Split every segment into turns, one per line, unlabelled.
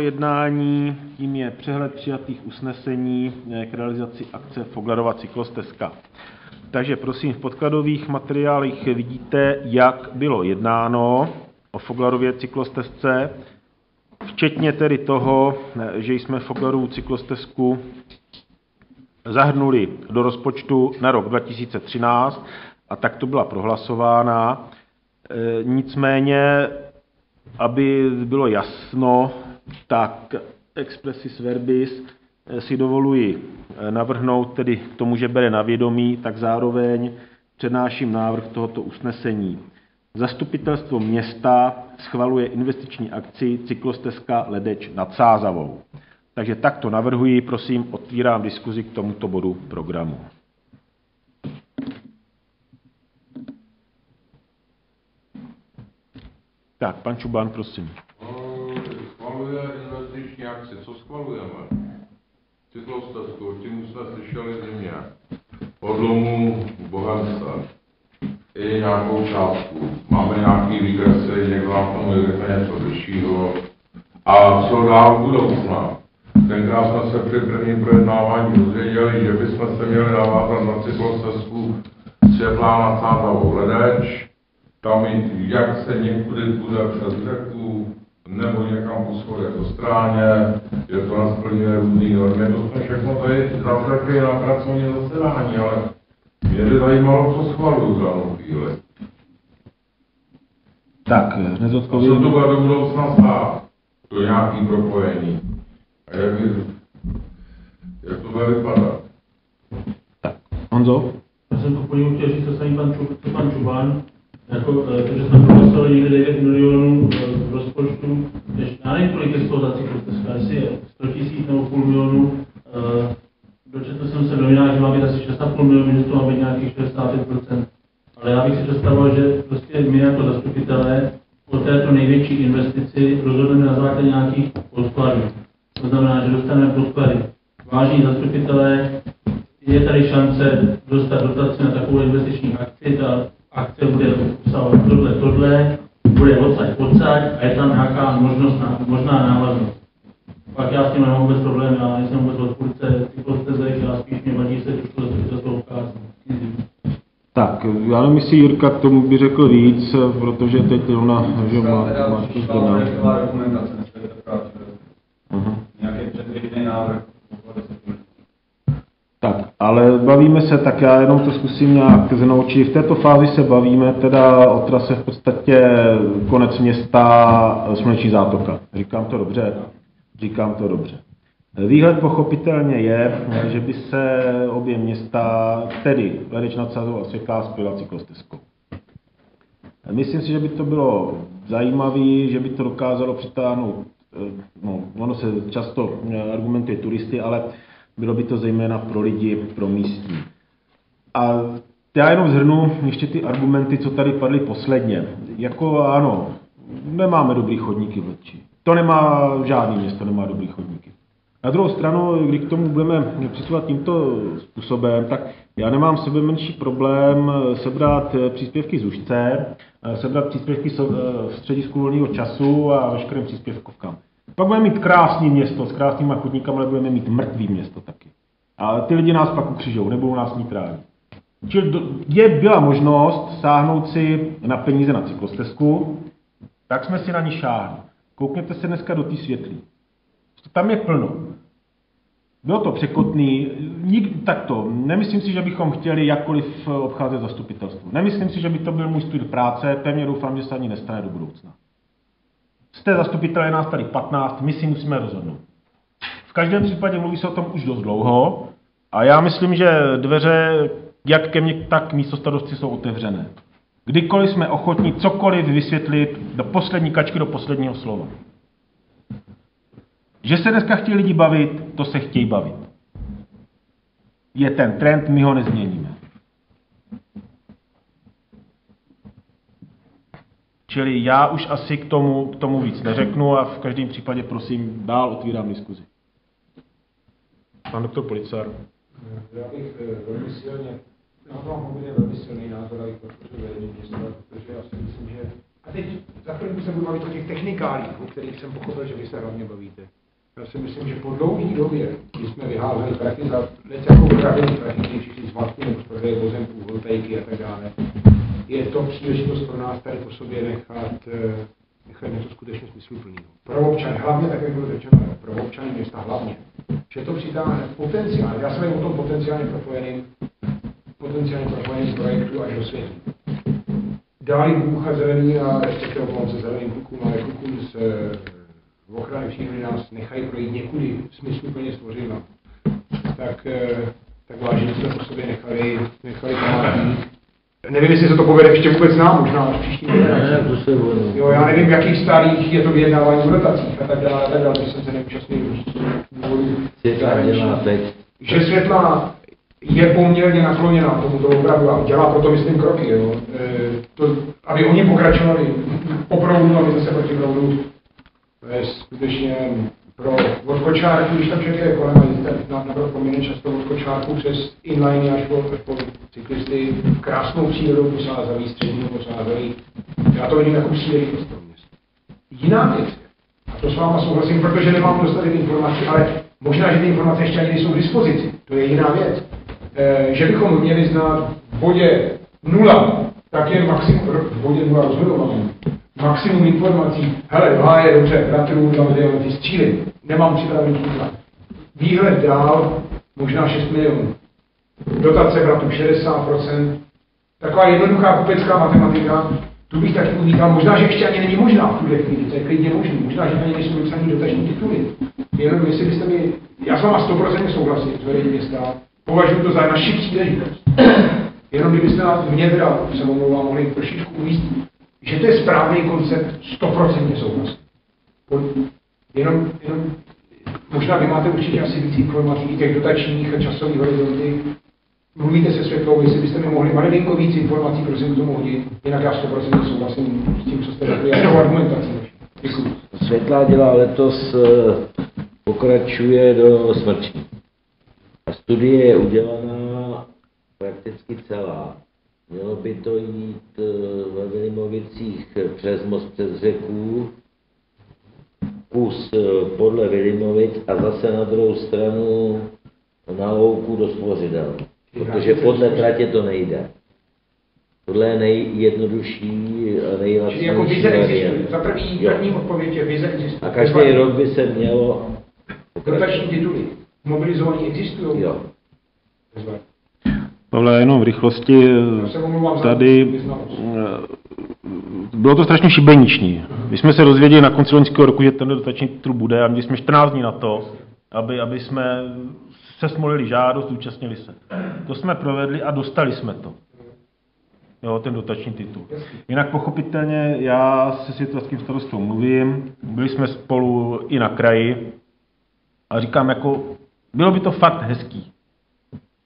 Jednání, tím je přehled přijatých usnesení k realizaci akce Foglarova cyklostezka. Takže prosím, v podkladových materiálech vidíte, jak bylo jednáno o Foglarově cyklostezce, včetně tedy toho, že jsme Foglarovu cyklostezku zahrnuli do rozpočtu na rok 2013 a takto byla prohlasována. Nicméně, aby bylo jasno, tak expressis verbis si dovoluji navrhnout tedy k tomu, že bere na vědomí, tak zároveň přednáším návrh tohoto usnesení. Zastupitelstvo města schvaluje investiční akci cyklostezka Ledeč nad Sázavou. Takže takto navrhuji, prosím, otvírám diskuzi k tomuto bodu programu. Tak, pan Čubán, prosím.
Schvaluje investiční akci. Co schvalujeme? Cyklostezku, tím jsme slyšeli zimě. Odlomu Bohemce. I nějakou částku. Máme nějaký výkresy, někdo nám tomu vykresne něco vyššího. A co dál v budoucna? Tenkrát jsme se při prvním projednávání dozvěděli, že bychom se měli navázat na cyklostezku Světlá nad Sázavou Ledeč. Tam jak se někudy bude přes řeku, nebo někam po schodě do stráně, že to nesplňuje různý normy. To jsme všechno tady zavřekli na pracovní zasedání, ale mě by zajímalo, co schvaluju za danou chvíli.
Tak, nezodpovím.
Co to bude do budoucna stát? To je nějaký propojení. A jak to bude vypadat?
Tak, Honzo?
Já jsem úplně chtěl říct, co samý pan Čubán, jako to, že jsme prohlasovali někde 9 milionů v rozpočtu, já nevím, kolik je z toho za cyklostezka, jestli je 100 000 nebo půl milionu, dočetl jsem se v novinách, že má být asi 6,5 milionů, že to má být nějakých 65%. Ale já bych si představoval, že prostě my jako zastupitelé o této největší investici rozhodneme na základě nějakých podkladů. To znamená, že dostaneme podklady. Vážení zastupitelé, je tady šance dostat dotaci na takovou investiční akci, ta akce bude obsahovat tohle, bude odsaď a je tam nějaká možná návaznost. Pak já s tím nemám vůbec problém, já nejsem vůbec odpůrce cyklostezek, já spíš mě vadí se trošku zastupitelstvo obchází.
Tak, já nevím, jestli Jirka k tomu by řekl víc, protože teď ona, že má to zgodná.
Nějaký předběžný návrh.
Tak, ale bavíme se, tak já jenom to zkusím nějak zhrnout, v této fázi se bavíme teda o trase v podstatě konec města Sluneční zátoka. Říkám to dobře? Říkám to dobře. Výhled pochopitelně je, že by se obě města, tedy Ledeč nad Sázavou a Světlá, spojila cyklostezkou. Myslím si, že by to bylo zajímavé, že by to dokázalo přitáhnout, ono se často argumentuje turisty, ale bylo by to zejména pro lidi, pro místní. A já jenom shrnu ještě ty argumenty, co tady padly posledně. Jako ano, nemáme dobrý chodníky v Letči. To nemá, žádný město nemá dobrý chodníky. Na druhou stranu, když k tomu budeme přistupovat tímto způsobem, tak já nemám sebe menší problém sebrat příspěvky z Úžce, sebrat příspěvky v středisku volného času a veškerým příspěvkovkám. Pak budeme mít krásné město s krásnýma chodníkama, ale budeme mít mrtvý město taky. A ty lidi nás pak ukřižou, nebudou nás mít rádi. Čili byla možnost sáhnout si na peníze na cyklostezku, tak jsme si na ní šáhli. Koukněte se dneska do té Světlý. Tam je plno. Bylo to překotný, takto, nemyslím si, že bychom chtěli jakkoliv obcházet zastupitelstvo. Nemyslím si, že by to byl můj styl práce, pevně doufám, že se ani nestane do budoucna. Jste zastupitelé, nás tady 15, my si musíme rozhodnout. V každém případě mluví se o tom už dost dlouho a já myslím, že dveře jak ke mně, tak místostarostci jsou otevřené. Kdykoliv jsme ochotní cokoliv vysvětlit do poslední kačky, do posledního slova. Že se dneska chtějí lidi bavit, to se chtějí bavit. Je ten trend, my ho nezměníme. Čili já už asi k tomu víc neřeknu a v každém případě prosím, dál otvírám diskuzi. Pan doktor Policár.
Já bych velmi silně, velmi silný názor, abych podpořil vedení města, protože já si myslím, že A teď za chvilku se budu bavit o těch technikálích, o kterých jsem pochopil, že vy se hlavně bavíte. Já si myslím, že po dlouhé době, kdy jsme vyházeli prachy za jako ukradený prachy, když přišli z matky nebo z prodeje pozemků, voltaiky a tak dále, je to příležitost pro nás tady po sobě nechat něco skutečně smysluplného. Pro občany, hlavně tak, jak bylo řečeno, pro občany města hlavně. Že to přitáhne potenciál, já se vím o tom potenciálně propojeným projektu až do světa. Dali Bůh a zelený a respektive se zeleným klukům, ale klukům z ochrany přírody nás nechají projít někudy smysluplně stvořeno. Tak vážně jsme po sobě nechali památník. Nevím, jestli se to povede ještě vůbec nám, možná až příští Jo, já nevím, v jakých stádích je to vyjednávání o dotacích a tak dále, když jsem se neúčastnil důvodů. Že Světlá je poměrně nakloněná tomuto opravdu a dělá proto, myslím, kroky, jo. Aby oni pokračovali po proudu, aby zase proti proudu. To je skutečně pro od kočárku, když tam člověk je kolem a jezdíte naprosto poměrně často od kočárku přes inliny až po cyklisty, krásnou přírodou posázaví, středního posázaví. Já to vidím jako příležitost pro město. Jiná věc, a to s váma souhlasím, protože nemám dostatek informací, ale možná, že ty informace ještě ani nejsou k dispozici, to je jiná věc. Že bychom měli znát v bodě 0, tak je maximum, v bodě 0 rozhodování, maximum informací, hele, je dobře, gratuluju, tam ty stříly, nemám připravený čísla. Výhled dál, možná 6 milionů. Dotace bratu 60%. Taková jednoduchá kupecká matematika, tu bych taky uvítal, možná, že ještě ani není možná v tuhle chvíli, to je klidně možný, možná, že ani nejsou vypsaný dotační tituly. Jenom jestli byste mi, já s váma 100% souhlasím s vedením města, považuji to za naši příležitost. Jenom kdybyste mě teda, se omlouvám, mohli trošičku uvíct, že to je správný koncept, 100% souhlasím. Jenom možná vy máte určitě asi víc informací, těch dotačních a časových horizonty. Mluvíte se Světlou, jestli byste mi mohli malinko víc informací, prosím, k tomu hodit. Jinak já 100% souhlasím s tím, co jste řekli, a tou argumentací. Děkuji.
Světlá dělá letos, pokračuje do smrčí. A studie je udělaná prakticky celá. Mělo by to jít ve Vilimovicích přes most přes řeku, kus podle Vilimovic a zase na druhou stranu na louku do Spořidel. Protože podle tratě to nejde. Tohle je nejjednodušší a nejlacnější.
Jako vize existuje. Za první odpověď je vize existuje.
A každý rok by se mělo...
Dotační tituly mobilizovaný existují.
Jo.
Pavle, jenom v rychlosti tady bylo to strašně šibeniční. My jsme se dozvěděli na konci loňského roku, že ten dotační titul bude a měli jsme 14 dní na to, aby jsme se smolili žádost, zúčastnili se. To jsme provedli a dostali jsme to. Jo, ten dotační titul. Jinak pochopitelně já se světlovským starostou mluvím, byli jsme spolu i na kraji a říkám, jako bylo by to fakt hezký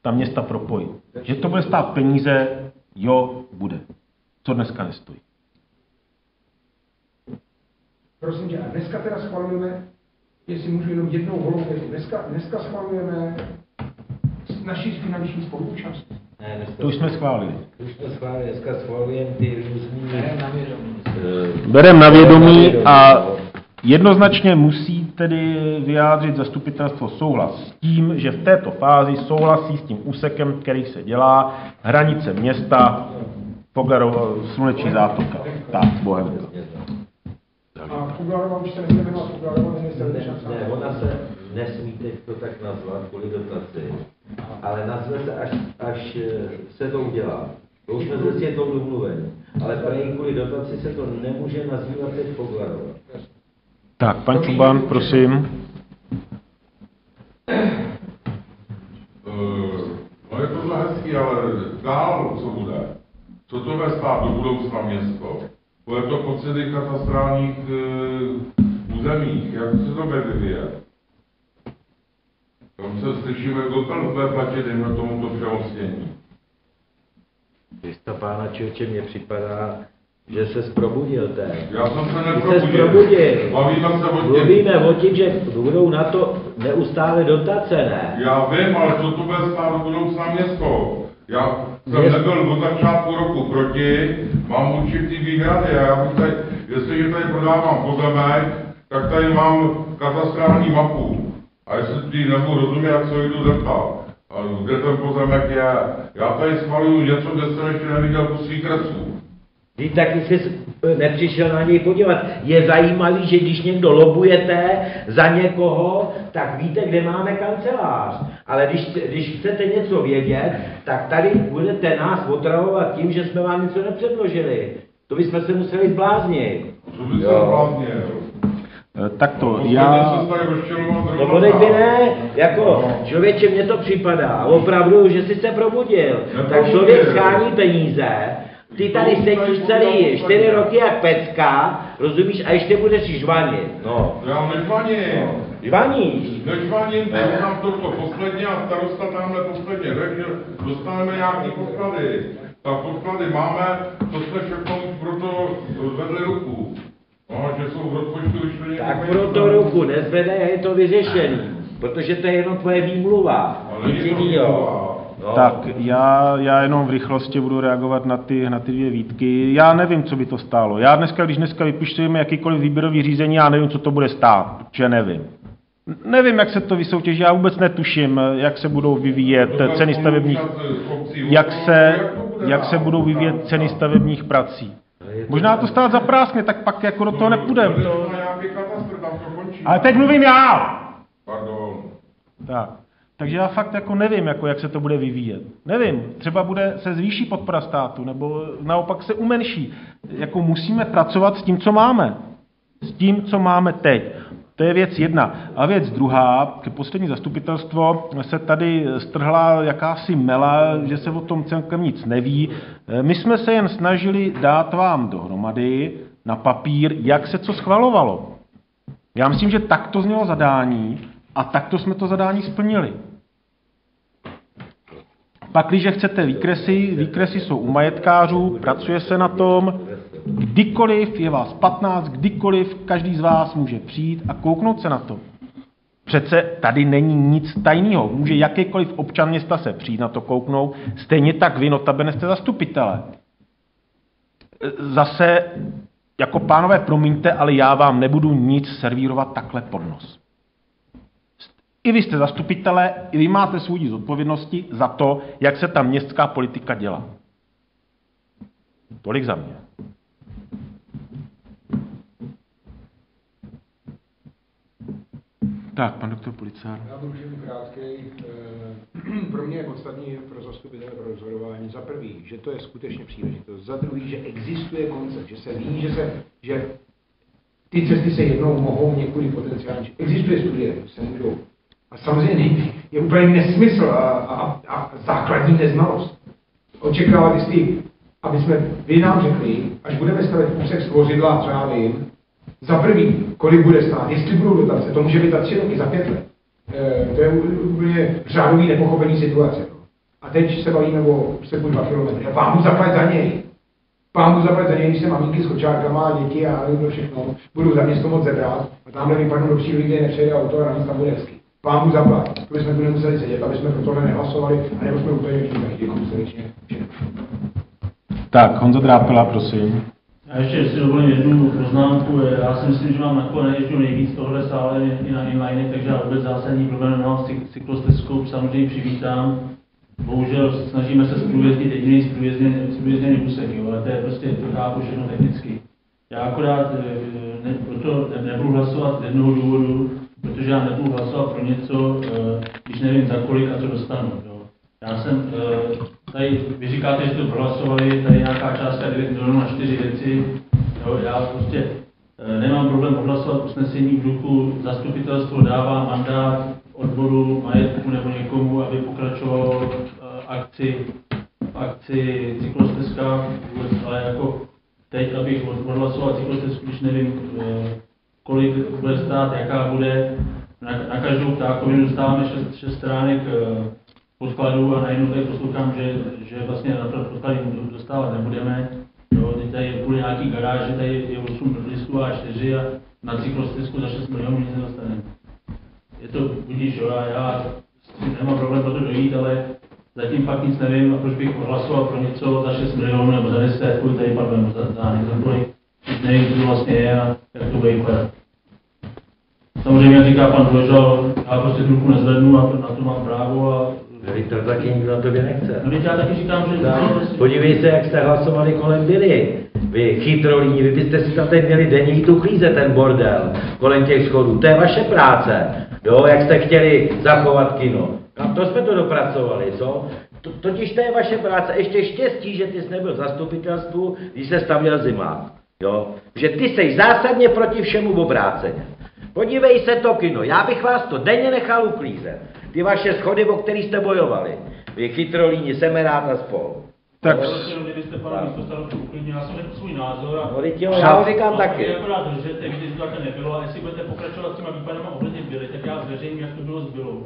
ta města propojit. Že to bude stát peníze, jo, bude. Co dneska nestojí.
Prosím tě, a dneska teda schvalujeme, jestli můžu jenom jednou holou, dneska schvalujeme naši finanční spoluúčast.
Ne,
to už jsme schválili.
Dneska schvalujeme ty různý...
Berem na vědomí a jednoznačně musí tedy vyjádřit zastupitelstvo souhlas s tím, že v této fázi souhlasí s tím úsekem, který se dělá, hranice města, Sluneční zátoka. Tak, Bohemka.
A Fuglarova už se nesmí jmenovat Fuglarova,
ne, ona se nesmí teď to tak nazvat kvůli dotaci, ale nazve se, až se to udělá. To už jsme se Světlou domluveni, ale kvůli dotaci se to nemůže nazývat teď Fuglarova.
Tak, pan Čuban, prosím.
No je tohle hezký, ale dál co bude? Co to bude stát do budoucna město? Bude to po celých katastrálních územích, jak se to bude vyvíjet? Tam se slyšíme, kdo tam bude platit na tomuto přemostnění.
Krista pána člověče, mně připadá, že se zprobudil ten.
Já jsem se neprobudil. Bavíme se o tím.
Mluvíme o tím, že budou na to neustále dotace, ne?
Já vím, ale co to bude stát do budoucna město? Já jsem nebyl od začátku roku proti, mám určitý výhrady a já bych tady, jestliže tady prodávám pozemek, tak tady mám katastrální mapu. A jestli ty nebudu rozumět, jak se jdu zeptal. A kde ten pozemek je? Já tady schvaluju něco, kde jsem ještě neviděl po svých kresů.
Vy taky jsi nepřišel na něj podívat. Je zajímavý, že když někdo lobujete za někoho, tak víte, kde máme kancelář. Ale když chcete něco vědět, tak tady budete nás otravovat tím, že jsme vám něco nepředložili. To bychom se museli zbláznit.
Co by se zbláznil?
Tak to,
No bodej by ne, jako člověče, mně to připadá, opravdu, že jsi se probudil, tak člověk schání peníze, ty tady sedíš celý 4 roky jak pecka, rozumíš, a ještě budeš žvanit, no.
Já nežvaním.
Žvaníš.
Nežvaním, to nám to posledně a starosta tamhle posledně řekl, že dostaneme nějaký podklady. Tak podklady máme, to jsme všechno proto zvedli ruku. No, že jsou v rozpočtu vyšleněny.
Tak pro to ruku nezvedej a je to vyřešený, protože to je jenom tvoje výmluva. Nic jinýho. No.
Tak, já jenom v rychlosti budu reagovat na ty 2 výtky. Já nevím, co by to stálo. Když dneska vypišujeme jakýkoliv výběrový řízení, já nevím, co to bude stát, protože nevím. Nevím, jak se to vysoutěží, já vůbec netuším, jak se budou vyvíjet ceny stavebních, jak se budou vyvíjet ceny stavebních prací. Možná to stát zapráskne, tak pak jako do toho nepůjdeme. Ale teď mluvím já!
Pardon.
Tak. Takže já fakt jako nevím, jak se to bude vyvíjet. Nevím, třeba se zvýší podpora státu, nebo naopak se umenší. Jako musíme pracovat s tím, co máme. S tím, co máme teď. To je věc jedna. A věc druhá, ke poslední zastupitelstvo se tady strhla jakási mela, že se o tom celkem nic neví. My jsme se jen snažili dát vám dohromady na papír, jak se co schvalovalo. Já myslím, že takto znělo zadání a takto jsme to zadání splnili. Pak, když chcete výkresy jsou u majetkářů, pracuje se na tom, kdykoliv je vás 15, kdykoliv každý z vás může přijít a kouknout se na to. Přece tady není nic tajného. Může jakýkoliv občan města se přijít na to kouknout, stejně tak vy, notabene jste zastupitele. Zase, jako pánové, promiňte, ale já vám nebudu nic servírovat takhle pod nos. I vy jste zastupitelé, i vy máte svou zodpovědnosti za to, jak se ta městská politika dělá. Tolik za mě. Tak, pan doktor Policár.
Já budu jen krátký. Pro mě je podstatný pro zastupitele pro rozhodování za prvý, že to je skutečně příležitost. Za druhý, že existuje koncept, že se ví, že ty cesty se jednou mohou někudy potenciálně. Existuje studie, se můžou. A samozřejmě je úplně nesmysl a základní neznalost. Očekávat, aby jsme vy nám řekli, až budeme stavět úsek z vozidla, třeba vím, za prvý, kolik bude stát, jestli budou dotace, to může být za 3 roky, za 5 let. To je úplně řádový nepochopení situace. A teď se bavíme o úseku 2 kilometry. A pán mu zaplať za něj. Pán mu zaplať za něj, když se maminky s kočárkama a děti a nevím to všechno, budou za město moc zebrat a tamhle vypadnou do přírody, kde nepřejde auto a navíc tam bude hezky. Pán mu zaplať. To bychom tu nemuseli sedět, aby jsme pro tohle nehlasovali, a nebo jsme úplně všichni. Děkuji srdečně.
Tak, Honzo Drápela, prosím.
Já ještě si dovolím jednu poznámku. Já si myslím, že mám nakonec ještě nejvíc tohle sále i na inline, takže já vůbec zásadní problém nemám s cyklostezkou, samozřejmě přivítám. Bohužel snažíme se zprůjezdnit jediný zprůjezdněný úsek, ale to je prostě, to chápu všechno technicky. Já akorát proto nebudu hlasovat z jednoho důvodu, protože já nebudu hlasovat pro něco, když nevím za kolik a co dostanu. Jo. Já jsem, tady, vy říkáte, že to prohlasovali, tady nějaká částka 9 milionů na 4 věci. Jo, já prostě nemám problém odhlasovat usnesení v duchu, zastupitelstvo dává mandát odboru majetku nebo někomu, aby pokračovalo akci cyklostezka, ale jako teď, abych odhlasoval cyklostezku, když nevím, kolik bude stát, jaká bude. Na každou ptákovinu dostáváme 6 stránek podkladů a najednou tady poslouchám, že vlastně na to podklady dostávat nebudeme. Jo, teď tady je kvůli nějaký garáže, tady je 8 listů a 4 a na cyklostezku za 6 milionů nic nedostaneme. Je to budíš, jo, já nemám problém pro to dojít, ale Zatím fakt nic nevím, a proč bych hlasoval pro něco za 6 milionů nebo za 10, kolik tady padlo, nebo za několik, nevím, co to vlastně je a jak to bude vypadat. Samozřejmě, jak říká pan Dvořal, já prostě tu ruku nezvednu a na to mám právo a...
To taky nikdo na tobě nechce.
No, já taky říkám, že...
Podívej se, jak jste hlasovali kolem Billy. Vy chytrolíni, vy byste si tam teď měli denní tu klíze, ten bordel, kolem těch schodů. To je vaše práce, jo, jak jste chtěli zachovat kino. A to jsme to dopracovali, co? Totiž to je vaše práce. Ještě štěstí, že ty jsi nebyl v zastupitelstvu, když se stavěl Zimák, jo. Že ty jsi zásadně proti všemu obráceně. Podívej se to kino, já bych vás to denně nechal uklízet. Ty vaše schody, o kterých jste bojovali. Vy chytrolíni, Semerát a spol.
Tak
Kdybyste pana místostarostu uklidnil, já jsem řekl svůj názor a...
Já ho říkám taky.
Je akorát, že ty víte, že to takhle nebylo a jestli budete pokračovat s těma výpadama ohledně Billy, tak já zveřejním, jak to bylo s Billou.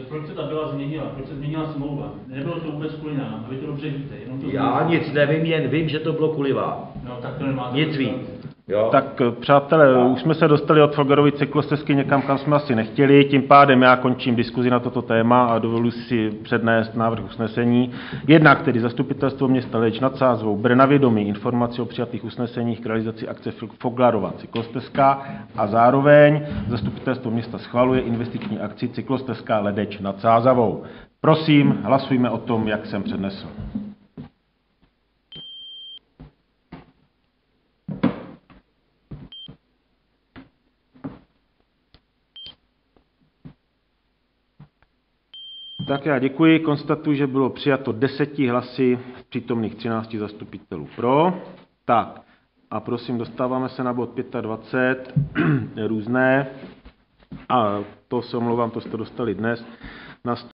Proč se ta Billa změnila, proč se změnila smlouva. Nebylo to vůbec kvůli nám, a vy to dobře víte. Jenom to
Já nic nevím, jen vím, že to bylo kvůli vám.
No, tak to nemáte.
Nic víc. Jo.
Tak přátelé, už jsme se dostali od Folgerovy cyklostezky někam, kam jsme asi nechtěli, tím pádem já končím diskuzi na toto téma a dovoluji si přednést návrh usnesení. Jednak tedy zastupitelstvo města Leč nad Sázavou bere na vědomí informaci o přijatých usneseních k realizaci akce Foglarova cyklostezka a zároveň zastupitelstvo města schvaluje investiční akci cyklostezka Ledeč nad Sázavou. Prosím, hlasujme o tom, jak jsem přednesl. Tak já děkuji, konstatuji, že bylo přijato 10 hlasy z přítomných 13 zastupitelů pro. Tak a prosím, dostáváme se na bod 25, různé, a to se omlouvám, to jste dostali dnes.